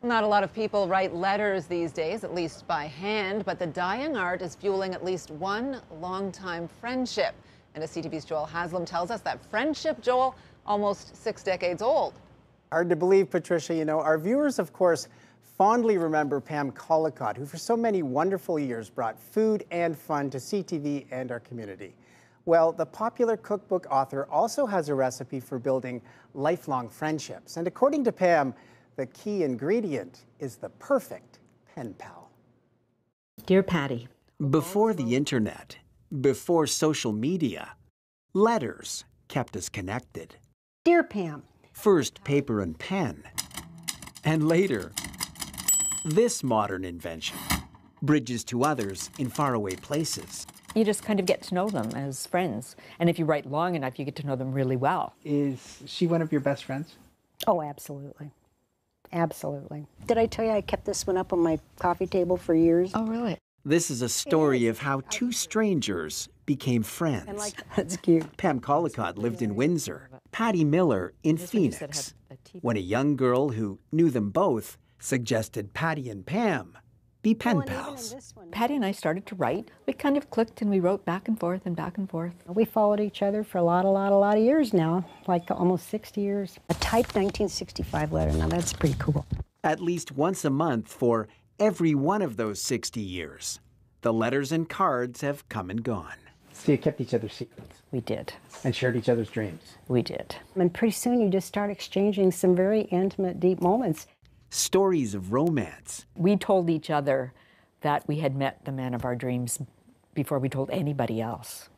Not a lot of people write letters these days, at least by hand, but the dying art is fueling at least one longtime friendship. And as CTV's Joel Haslam tells us, that friendship, Joel, almost 6 decades old. Hard to believe, Patricia. You know, our viewers, of course, fondly remember Pam Collacott, who for so many wonderful years brought food and fun to CTV and our community. Well, the popular cookbook author also has a recipe for building lifelong friendships. And according to Pam, the key ingredient is the perfect pen pal. Dear Patty, before the internet, before social media, letters kept us connected. Dear Pam, First paper and pen, and later, this modern invention, bridges to others in faraway places. You just kind of get to know them as friends. And if you write long enough, you get to know them really well. Is she one of your best friends? oh, absolutely. Absolutely. Did I tell you I kept this one up on my coffee table for years? Oh, really? This is a story of how two strangers became friends. That's cute. Pam Collacott lived in Windsor, Patty Miller in Phoenix, when a young girl who knew them both suggested Patty and Pam be pen pals. Patty and I started to write. We kind of clicked and we wrote back and forth and back and forth. We followed each other for a lot of years now, like almost 60 years. A typed 1965 letter, now that's pretty cool. At least once a month for every one of those 60 years. The letters and cards have come and gone. So you kept each other's secrets? We did. And shared each other's dreams? We did. And pretty soon you just start exchanging some very intimate, deep moments. Stories of romance. We told each other that we had met the man of our dreams before we told anybody else.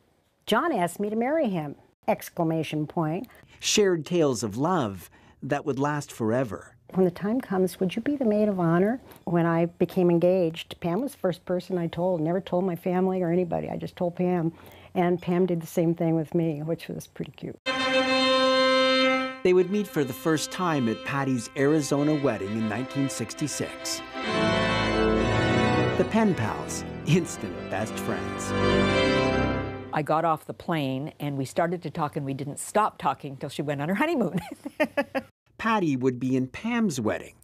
John asked me to marry him! Exclamation point. Shared tales of love that would last forever. When the time comes, would you be the maid of honor? When I became engaged, Pam was the first person I told. Never told my family or anybody. I just told Pam. And Pam did the same thing with me, which was pretty cute. They would meet for the first time at Patty's Arizona wedding in 1966. The pen pals, instant best friends. I got off the plane and we started to talk and we didn't stop talking until she went on her honeymoon. Patty would be in Pam's wedding,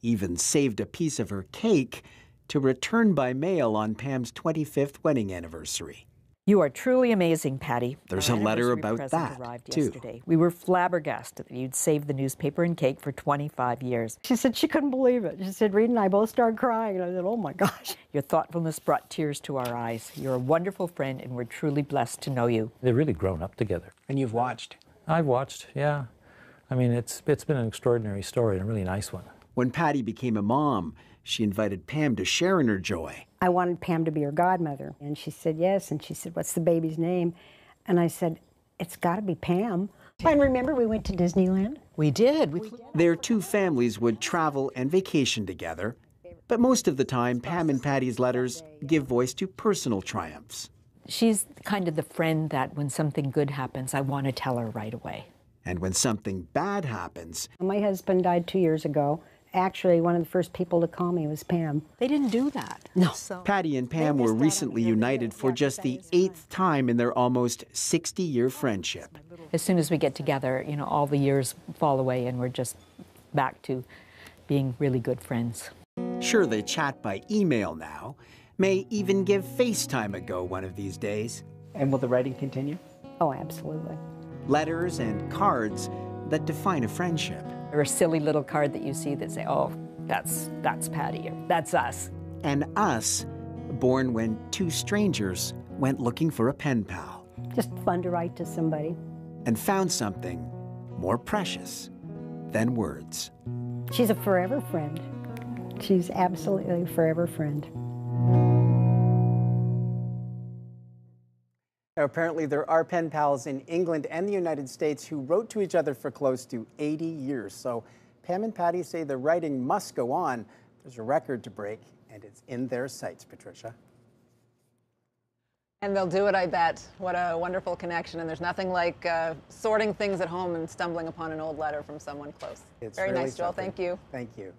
even saved a piece of her cake to return by mail on Pam's 25th wedding anniversary. You are truly amazing, Patty. There's a letter about that, too. Yesterday. We were flabbergasted that you'd saved the newspaper and cake for 25 years. She said she couldn't believe it. She said, Reed and I both started crying. And I said, oh my gosh. Your thoughtfulness brought tears to our eyes. You're a wonderful friend and we're truly blessed to know you. They've really grown up together. And you've watched? I've watched, yeah. I mean, it's been an extraordinary story and a really nice one. When Patty became a mom, she invited Pam to share in her joy. I wanted Pam to be her godmother. And she said yes. And she said, what's the baby's name? And I said, it's got to be Pam. And remember, we went to Disneyland? We did. Their two families would travel and vacation together. But most of the time, Pam and Patty's letters give voice to personal triumphs. She's kind of the friend that when something good happens, I want to tell her right away. And when something bad happens... My husband died 2 years ago. Actually, one of the first people to call me was Pam. They didn't do that. No. Patty and Pam were recently united for just the 8th time in their almost 60-year friendship. As soon as we get together, you know, all the years fall away and we're just back to being really good friends. Sure, they chat by email now, may even give FaceTime a go one of these days. And will the writing continue? Oh, absolutely. Letters and cards that define a friendship. Or a silly little card that you see that say, oh, that's Patty, or that's us. And us, born when two strangers went looking for a pen pal. Just fun to write to somebody. And found something more precious than words. She's a forever friend. She's absolutely a forever friend. Now, apparently there are pen pals in England and the United States who wrote to each other for close to 80 years. So Pam and Patty say the writing must go on. There's a record to break, and it's in their sights, Patricia. And they'll do it, I bet. What a wonderful connection. And there's nothing like sorting things at home and stumbling upon an old letter from someone close. It's Very really nice, Joel. something. Thank you. Thank you.